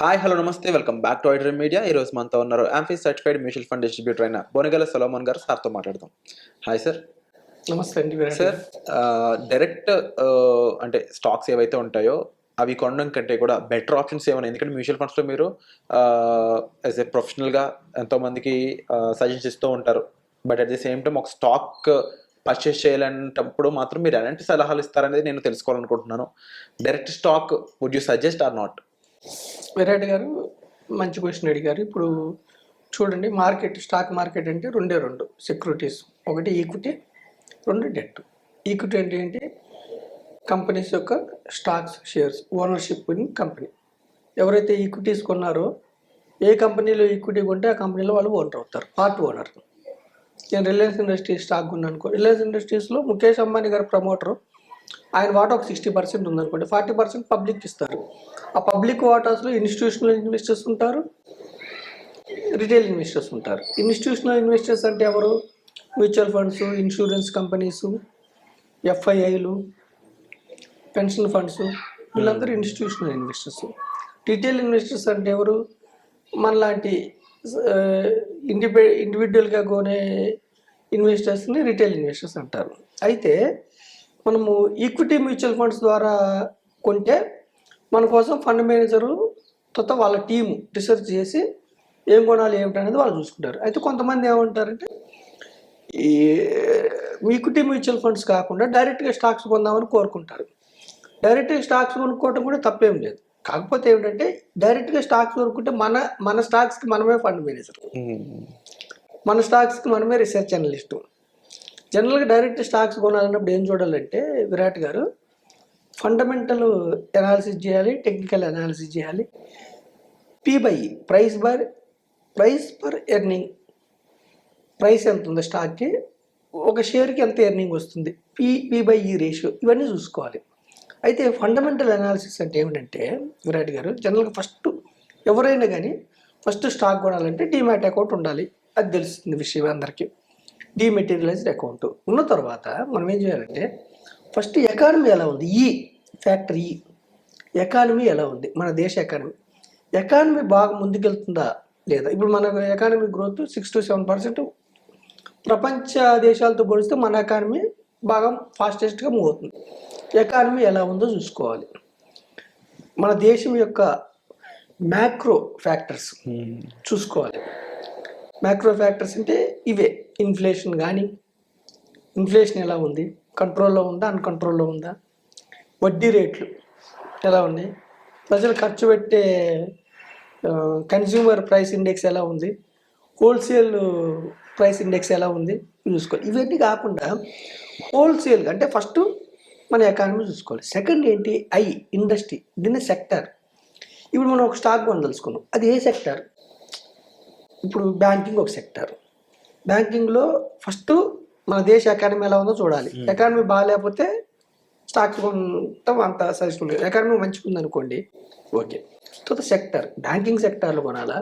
Hi hello నమస్తే welcome back to iDream media. ఈ రోజు మనతో ఉన్నారు amphi certified mutual fund distributor అయిన బోనగల సొలోమన్ గారు. సార్తో మాట్లాడదాం. Hi sir. నమస్తే అండి. సార్, డైరెక్ట్ అంటే స్టాక్స్ ఏవైతే ఉంటాయో అవి కొనడం కంటే కూడా బెటర్ ఆప్షన్స్ ఏమైనా, ఎందుకంటే మ్యూచువల్ ఫండ్స్లో మీరు యాజ్ ఏ ప్రొఫెషనల్గా ఎంతోమందికి సజెషన్స్ ఇస్తూ ఉంటారు. But at the same time ఒక స్టాక్ పర్చేస్ చేయాలంటప్పుడు మాత్రం మీరు ఎలాంటి సలహాలు ఇస్తారనేది నేను తెలుసుకోవాలనుకుంటున్నాను. Direct stock would you suggest or not? Virat గారు మంచి క్వశ్చన్ అడిగారు. ఇప్పుడు చూడండి, స్టాక్ మార్కెట్ అంటే రెండు సెక్యూరిటీస్. ఒకటి ఈక్విటీ, రెండు డెట్. ఈక్విటీ అంటే ఏంటి? కంపెనీస్ యొక్క stocks, shares, ownership in company. ఎవరైతే ఈక్విటీస్ కొన్నారో, ఏ కంపెనీలో ఈక్విటీ కొంటే ఆ కంపెనీలో వాళ్ళు ఓనర్ అవుతారు, పార్ట్ ఓనర్. నేను రిలయన్స్ ఇండస్ట్రీస్ స్టాక్ కొన్నాను అనుకో, రిలయన్స్ ఇండస్ట్రీస్లో ముఖేష్ అంబానీ గారు ప్రమోటరు. ఆయన వాటా ఒక 60% ఉందనుకోండి, 40% పబ్లిక్ ఇస్తారు. ఆ పబ్లిక్ వాటాస్లో ఇన్స్టిట్యూషనల్ ఇన్వెస్టర్స్ ఉంటారు, రిటైల్ ఇన్వెస్టర్స్ ఉంటారు. ఇన్స్టిట్యూషనల్ ఇన్వెస్టర్స్ అంటే ఎవరు? మ్యూచువల్ ఫండ్స్, ఇన్సూరెన్స్ కంపెనీస్, ఎఫ్ఐఐలు, పెన్షన్ ఫండ్స్, వీళ్ళందరూ ఇన్స్టిట్యూషనల్ ఇన్వెస్టర్స్. రిటైల్ ఇన్వెస్టర్స్ అంటే ఎవరు? మనలాంటి ఇండివిజువల్గా కొనే ఇన్వెస్టర్స్ని రిటైల్ ఇన్వెస్టర్స్ అంటారు. అయితే మనము ఈక్విటీ మ్యూచువల్ ఫండ్స్ ద్వారా కొంటే మన కోసం ఫండ్ మేనేజరు తర్వాత వాళ్ళ టీము రీసెర్చ్ చేసి ఏం కొనాలి ఏమిటి అనేది వాళ్ళు చూసుకుంటారు. అయితే కొంతమంది ఏమంటారంటే, ఈ ఈక్విటీ మ్యూచువల్ ఫండ్స్ కాకుండా డైరెక్ట్గా స్టాక్స్ కొందామని కోరుకుంటారు. డైరెక్ట్గా స్టాక్స్ కొనుక్కోవటం కూడా తప్పేం లేదు. కాకపోతే ఏమిటంటే, డైరెక్ట్గా స్టాక్స్ కొనుక్కుంటే మన స్టాక్స్కి మనమే ఫండ్ మేనేజర్, మన స్టాక్స్కి మనమే రీసెర్చ్ అనలిస్టు. జనరల్గా డైరెక్ట్ స్టాక్స్ కొనాలన్నప్పుడు ఏం చూడాలంటే విరాట్ గారు, ఫండమెంటల్ అనాలిసిస్ చేయాలి, టెక్నికల్ అనాలిసిస్ చేయాలి. P/E, price per earning. Price ఎంత ఉంది స్టాక్కి, ఒక షేర్కి ఎంత ఎర్నింగ్ వస్తుంది, P/E రేషియో, ఇవన్నీ చూసుకోవాలి. అయితే ఫండమెంటల్ అనాలిసిస్ అంటే ఏమిటంటే విరాట్ గారు, జనరల్గా ఫస్ట్ ఎవరైనా కానీ ఫస్ట్ స్టాక్ కొనాలంటే డీమ్యాట్ అకౌంట్ ఉండాలి. అది తెలుస్తుంది విషయం అందరికీ. డీమెటీరియలైజ్డ్ అకౌంట్ ఉన్న తర్వాత మనం ఏం చేయాలంటే, ఫస్ట్ ఎకానమీ ఎలా ఉంది, ఫ్యాక్టర్ ఎకానమీ ఎలా ఉంది, మన దేశ ఎకానమీ బాగా ముందుకెళ్తుందా లేదా. ఇప్పుడు మన ఎకానమీ గ్రోత్ 6 to 7%. ప్రపంచ దేశాలతో పోలిస్తే మన ఎకానమీ బాగా ఫాస్టెస్ట్గా మూవ్ అవుతుంది. ఎకానమీ ఎలా ఉందో చూసుకోవాలి. మన దేశం యొక్క మ్యాక్రో ఫ్యాక్టర్స్ చూసుకోవాలి. మ్యాక్రో ఫ్యాక్టర్స్ అంటే ఇవే. ఇన్ఫ్లేషన్ కానీ, ఇన్ఫ్లేషన్ ఎలా ఉంది, కంట్రోల్లో ఉందా, అన్కంట్రోల్లో ఉందా, వడ్డీ రేట్లు ఎలా ఉన్నాయి, ప్రజలు ఖర్చు పెట్టే కన్జ్యూమర్ ప్రైస్ ఇండెక్స్ ఎలా ఉంది, హోల్సేల్ ప్రైస్ ఇండెక్స్ ఎలా ఉంది చూసుకోవాలి. ఇవన్నీ కాకుండా హోల్సేల్గా అంటే ఫస్ట్ మన ఎకానమీ చూసుకోవాలి. సెకండ్ ఏంటి? ఇండస్ట్రీ, దీన్ని సెక్టర్. ఇప్పుడు మనం ఒక స్టాక్ కొనదలుచుకున్నాం, అది ఏ సెక్టర్? ఇప్పుడు బ్యాంకింగ్ ఒక సెక్టర్. బ్యాంకింగ్లో ఫస్ట్ మన దేశ ఎకానమీ ఎలా ఉందో చూడాలి. ఎకానమీ బాగాలేకపోతే స్టాక్స్ కొనటం అంత సజెషన్ లేదు. ఎకానమీ మంచిగా ఉందనుకోండి, ఓకే. తర్వాత సెక్టర్, బ్యాంకింగ్ సెక్టార్లో కొనాలా,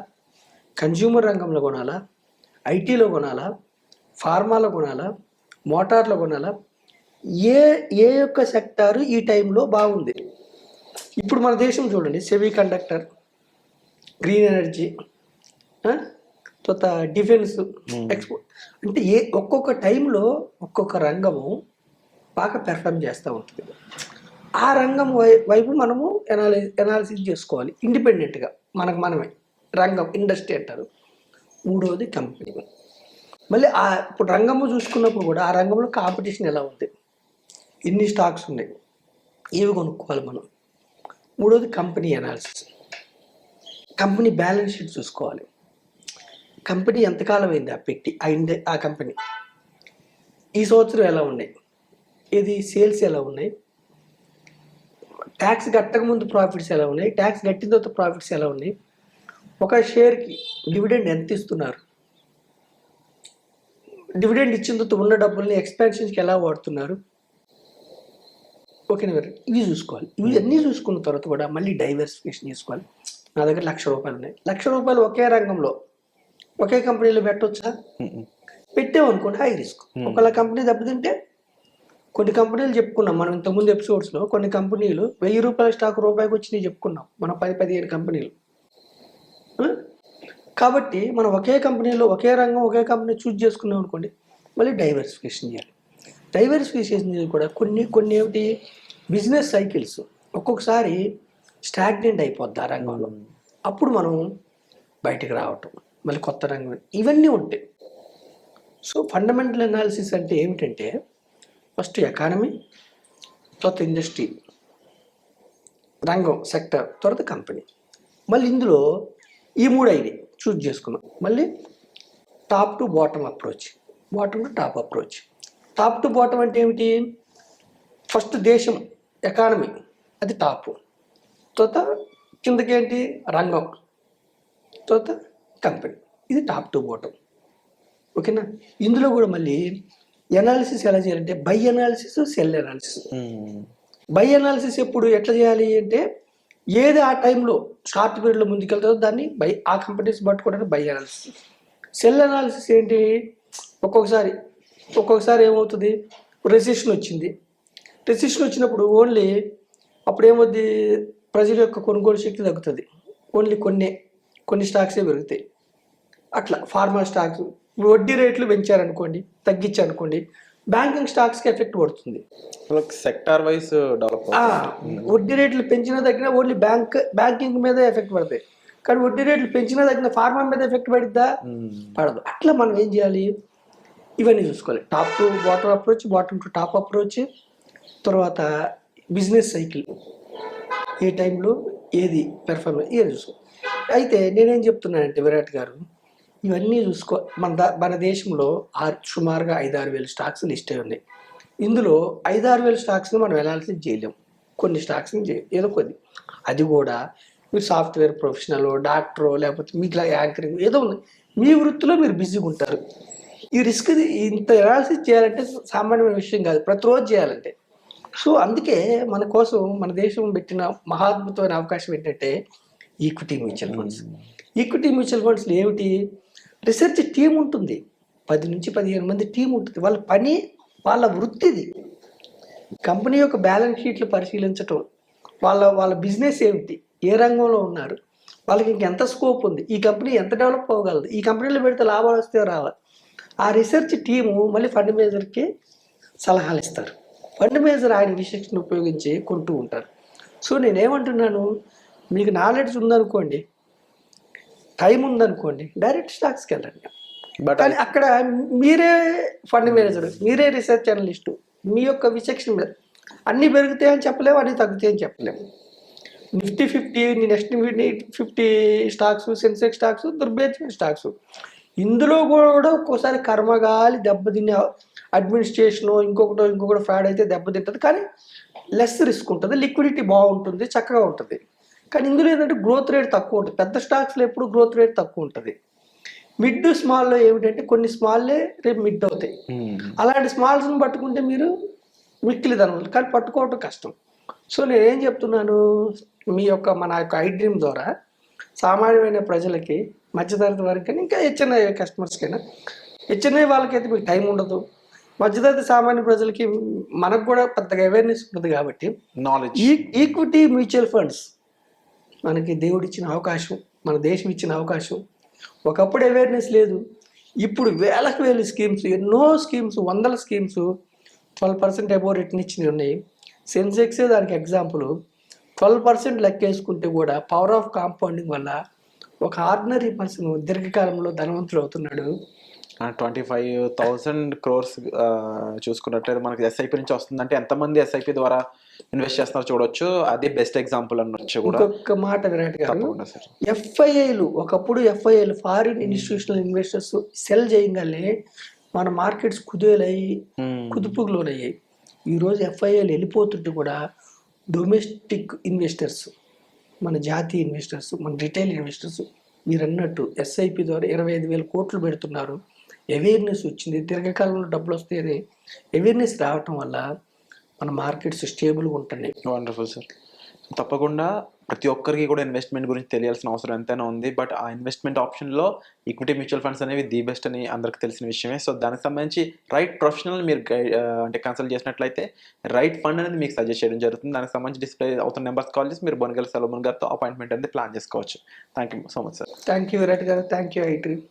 కన్జ్యూమర్ రంగంలో కొనాలా, ఐటీలో కొనాలా, ఫార్మాలో కొనాలా, మోటార్లో కొనాలా, ఏ యొక్క సెక్టారు ఈ టైంలో బాగుంది. ఇప్పుడు మన దేశం చూడండి, సెమీ కండక్టర్, గ్రీన్ ఎనర్జీ, తర్వాత డిఫెన్స్, ఎక్స్పోర్ట్, అంటే ఒక్కొక్క టైంలో ఒక్కొక్క రంగము బాగా పెర్ఫామ్ చేస్తూ ఉంటుంది. ఆ రంగం వైపు మనము అనాలిసిస్ చేసుకోవాలి ఇండిపెండెంట్గా, మనమే. రంగం, ఇండస్ట్రీ అంటారు. మూడవది కంపెనీ. మళ్ళీ ఇప్పుడు రంగము చూసుకున్నప్పుడు కూడా ఆ రంగంలో కాంపిటీషన్ ఎలా ఉంది, ఎన్ని స్టాక్స్ ఉన్నాయి, ఏవి కొనుక్కోవాలి మనం. మూడవది company analysis. Company balance sheet చూసుకోవాలి. కంపెనీ ఎంతకాలం అయింది పెట్టి, ఆ కంపెనీ ఈ సంవత్సరం ఎలా ఉన్నాయి, ఇది సేల్స్ ఎలా ఉన్నాయి, ట్యాక్స్ కట్టక ముందు ప్రాఫిట్స్ ఎలా ఉన్నాయి, ట్యాక్స్ కట్టిన తర్వాత ప్రాఫిట్స్ ఎలా ఉన్నాయి, ఒక షేర్కి డివిడెండ్ ఎంత ఇస్తున్నారు, డివిడెండ్ ఇచ్చిన తర్వాత ఉన్న డబ్బుల్ని ఎక్స్పాన్షన్స్కి ఎలా వాడుతున్నారు, ఓకేనా. ఇవి చూసుకోవాలి. ఇవి అన్నీ చూసుకున్న తర్వాత కూడా మళ్ళీ డైవర్సిఫికేషన్ చేసుకోవాలి. నా దగ్గర ₹1,00,000 ఉన్నాయి, ₹1,00,000 ఒకే రంగంలో ఒకే కంపెనీలో పెట్టవచ్చా? పెట్టామనుకోండి హై రిస్క్. ఒకవేళ కంపెనీ దెబ్బతింటే, కొన్ని కంపెనీలు చెప్పుకున్నాం మనం ఇంతకుముందు ఎపిసోడ్స్లో, కొన్ని కంపెనీలు ₹1,000 స్టాక్ రూపాయికి వచ్చినాయి చెప్పుకున్నాం మనం, 10-15 కంపెనీలు. ఆ? కాబట్టి మనం ఒకే కంపెనీలో ఒకే రంగం ఒకే కంపెనీ చూజ్ చేసుకున్నాం అనుకోండి, మళ్ళీ డైవర్సిఫికేషన్ చేయాలి. డైవర్సిఫికేషన్ చేసి కూడా కొన్ని కొన్ని ఏమిటి బిజినెస్ సైకిల్స్ ఒక్కొక్కసారి స్టాగ్నెంట్ అయిపోద్ది ఆ రంగంలో. అప్పుడు మనం బయటికి రావటం, మళ్ళీ కొత్త రంగం, ఇవన్నీ ఉంటాయి. సో ఫండమెంటల్ అనాలిసిస్ అంటే ఏమిటంటే ఫస్ట్ ఎకానమీ, తర్వాత ఇండస్ట్రీ రంగం సెక్టర్, తర్వాత కంపెనీ. మళ్ళీ ఇందులో ఈ 3 అయినాయి చూజ్ చేసుకున్నాం. మళ్ళీ top to bottom approach, bottom to top approach. Top to bottom అంటే ఏమిటి? ఫస్ట్ దేశం ఎకానమీ అది టాప్, తర్వాత కిందకి ఏంటి రంగం, తర్వాత కంపెనీ, ఇది టాప్ టు బాటమ్. ఓకేనా? ఇందులో కూడా మళ్ళీ ఎనాలిసిస్ ఎలా చేయాలంటే by analysis, cell analysis. By analysis ఎప్పుడు ఎట్లా చేయాలి అంటే ఏది ఆ టైంలో షార్ట్ పీరియడ్లో ముందుకెళ్తుందో దాన్ని ఆ కంపెనీస్ పట్టుకోవడానికి బై అనాలిసిస్. సెల్ అనాలిసిస్ ఏంటి? ఒక్కొక్కసారి ఏమవుతుంది, రెసిషన్ వచ్చింది. రెసిషన్ వచ్చినప్పుడు ఓన్లీ అప్పుడు ఏమవుద్ది, ప్రజల యొక్క కొనుగోలు శక్తి తగ్గుతుంది. ఓన్లీ కొన్ని స్టాక్సే పెరుగుతాయి. అట్లా ఫార్మా స్టాక్స్ వడ్డీ రేట్లు పెంచారనుకోండి, తగ్గించారనుకోండి, బ్యాంకింగ్ స్టాక్స్కి ఎఫెక్ట్ పడుతుంది. సెక్టార్ వైస్ డెవలప్ వడ్డీ రేట్లు పెంచినా తగ్గినా ఓన్లీ బ్యాంకింగ్ మీద ఎఫెక్ట్ పడతాయి. కానీ వడ్డీ రేట్లు పెంచినా తగ్గిన ఫార్మా మీద ఎఫెక్ట్ పడిద్దా? పడదు. అట్లా మనం ఏం చేయాలి, ఇవన్నీ చూసుకోవాలి. Top to bottom approach, bottom to top approach, తర్వాత బిజినెస్ సైకిల్ ఏ టైంలో ఏది పెర్ఫార్మెన్స్, ఇవన్నీ చూసుకోవాలి. అయితే నేనేం చెప్తున్నానంటే విరాట్ గారు, ఇవన్నీ చూసుకో. మన దేశంలో సుమారుగా 5-6 వేల స్టాక్స్ లిస్ట్ అయి ఉన్నాయి. ఇందులో 5-6 వేల స్టాక్స్ని మనం అనాలిసిస్ చేయలేం. కొన్ని స్టాక్స్ని ఏదో కొద్ది, అది కూడా మీరు సాఫ్ట్వేర్ ప్రొఫెషనల్, డాక్టరో, లేకపోతే మీకు యాంకరింగ్ ఏదో ఉన్నాయి, మీ వృత్తిలో మీరు బిజీగా ఉంటారు. ఈ రిస్క్ ఇంత అనాలిసిస్ చేయాలంటే సామాన్యమైన విషయం కాదు, ప్రతిరోజు చేయాలంటే. సో అందుకే మన కోసం మన దేశం పెట్టిన మహాద్భుతమైన అవకాశం ఏంటంటే equity mutual funds. Equity mutual ఫండ్స్లో ఏమిటి, రీసెర్చ్ టీం ఉంటుంది, 10 నుంచి 15 మంది టీం ఉంటుంది. వాళ్ళ పని, వాళ్ళ వృత్తిది కంపెనీ యొక్క బ్యాలెన్స్ షీట్లు పరిశీలించటం, వాళ్ళ బిజినెస్ ఏమిటి, ఏ రంగంలో ఉన్నారు, వాళ్ళకి ఇంకెంత స్కోప్ ఉంది, ఈ కంపెనీ ఎంత డెవలప్ అవ్వగలదు, ఈ కంపెనీలో పెడితే లాభాలు వస్తే రావాలి. ఆ రీసెర్చ్ టీము మళ్ళీ ఫండ్ మేనేజర్కి సలహాలు ఇస్తారు. ఫండ్ మేనేజర్ ఆయన విశేషను ఉపయోగించి కొంటూ ఉంటారు. సో నేనేమంటున్నాను, మీకు నాలెడ్జ్ ఉందనుకోండి, టైం ఉందనుకోండి, డైరెక్ట్ స్టాక్స్కి వెళ్ళండి. కానీ అక్కడ మీరే ఫండ్ మేనేజర్, మీరే రీసెర్చ్ అనలిస్టు, మీ యొక్క విచక్షణ మీద అన్నీ పెరుగుతాయని చెప్పలేము, అన్నీ తగ్గుతాయని చెప్పలేము. Nifty 50, next 50 stocks, Sensex stocks, దుర్భేద్యమైన స్టాక్స్. ఇందులో కూడా ఒక్కోసారి కర్మగాలి దెబ్బతినే అడ్మినిస్ట్రేషను ఇంకొకటి ఫ్రాడ్ అయితే దెబ్బతింటుంది. కానీ లెస్ రిస్క్ ఉంటుంది, లిక్విడిటీ బాగుంటుంది, చక్కగా ఉంటుంది. కానీ ఇందులో ఏంటంటే గ్రోత్ రేట్ తక్కువ ఉంటుంది. పెద్ద స్టాక్స్లో ఎప్పుడు గ్రోత్ రేట్ తక్కువ ఉంటుంది. మిడ్ స్మాల్లో ఏమిటంటే కొన్ని స్మాల్లే రేపు మిడ్ అవుతాయి. అలాంటి స్మాల్స్ని పట్టుకుంటే మీరు మిక్కిలి దాని కానీ పట్టుకోవటం కష్టం. సో నేనేం చెప్తున్నాను, మన యొక్క ఐ డ్రీమ్ ద్వారా సామాన్యమైన ప్రజలకి, మధ్యతరగతి వారికి, ఇంకా హెచ్ఎన్ఐ కస్టమర్స్కైనా, హెచ్ఎన్ఐ వాళ్ళకైతే మీకు టైం ఉండదు, మధ్యతరగతి సామాన్య ప్రజలకి మనకు కూడా పెద్దగా అవేర్నెస్ ఉంటుంది. కాబట్టి నాలెడ్జ్, ఈక్విటీ మ్యూచువల్ ఫండ్స్ మనకి దేవుడిచ్చిన అవకాశం, మన దేశం ఇచ్చిన అవకాశం. ఒకప్పుడు అవేర్నెస్ లేదు, ఇప్పుడు వేలకు వేలు స్కీమ్స్, ఎన్నో స్కీమ్స్, వందల స్కీమ్స్ 12% అబోవ్ రిటర్న్ ఇచ్చినవి ఉన్నాయి. సెన్సెక్సే దానికి ఎగ్జాంపుల్. 12% లెక్కేసుకుంటే కూడా పవర్ ఆఫ్ కాంపౌండింగ్ వల్ల ఒక ఆర్డినరీ పర్సన్ దీర్ఘకాలంలో ధనవంతులు అవుతున్నాడు. 25,000 crores చూసుకున్నట్లయితే మనకి ఎస్ఐపి నుంచి వస్తుందంటే ఎంతమంది ఎస్ఐపి ద్వారా ఇన్వెస్ట్ చేస్తున్నారో చూడొచ్చు. అది బెస్ట్ ఎగ్జాంపుల్ అనొచ్చు కూడా. ఇంకొక మాట విరాట్ గారు, ఎఫ్ఐఐలు ఒకప్పుడు ఎఫ్ఐఐలు ఫారిన్ ఇన్స్టిట్యూషనల్ ఇన్వెస్టర్స్ సెల్ చేయగానే మన మార్కెట్స్ కుదుపుకు లోనయ్యాయి. ఈరోజు ఎఫ్ఐఐలు వెళ్ళిపోతుంటే కూడా డొమెస్టిక్ ఇన్వెస్టర్స్, మన జాతీయ ఇన్వెస్టర్స్, మన రిటైల్ ఇన్వెస్టర్స్ మీరు అన్నట్టు ఎస్ఐపి ద్వారా 25,000 కోట్లు పెడుతున్నారు. అవేర్నెస్ వచ్చింది, దీర్ఘకాలంలో డబ్బులు వస్తాయని అవేర్నెస్ రావటం వల్ల మన మార్కెట్స్ స్టేబుల్గా ఉంటున్నాయి. Wonderful sir. తప్పకుండా ప్రతి ఒక్కరికి కూడా ఇన్వెస్ట్మెంట్ గురించి తెలియాల్సిన అవసరం ఎంతైనా ఉంది. బట్ ఆ ఇన్వెస్ట్మెంట్ ఆప్షన్‌లో ఈక్విటీ మ్యూచువల్ ఫండ్స్ అనేవి ది బెస్ట్ అని అందరికి తెలిసిన విషయమే. సో దానికి సంబంధించి రైట్ ప్రొఫెషనల్ మీరు అంటే కన్సల్ట్ చేసినట్లయితే రైట్ ఫండ్ అనేది మీకు సజెస్ట్ చేయడం జరుగుతుంది. దానికి సంబంధించి డిస్‌ప్లే అవుతున్న నెంబర్స్ కాల్ చేసి మీరు బొనగల్ సొలొమన్ గారితో అపాయింట్మెంట్ అనేది ప్లాన్ చేసుకోవచ్చు. Thank you so much sir. Thank you Virat గారు, థ్యాంక్ యూ ఐ డ్రీమ్.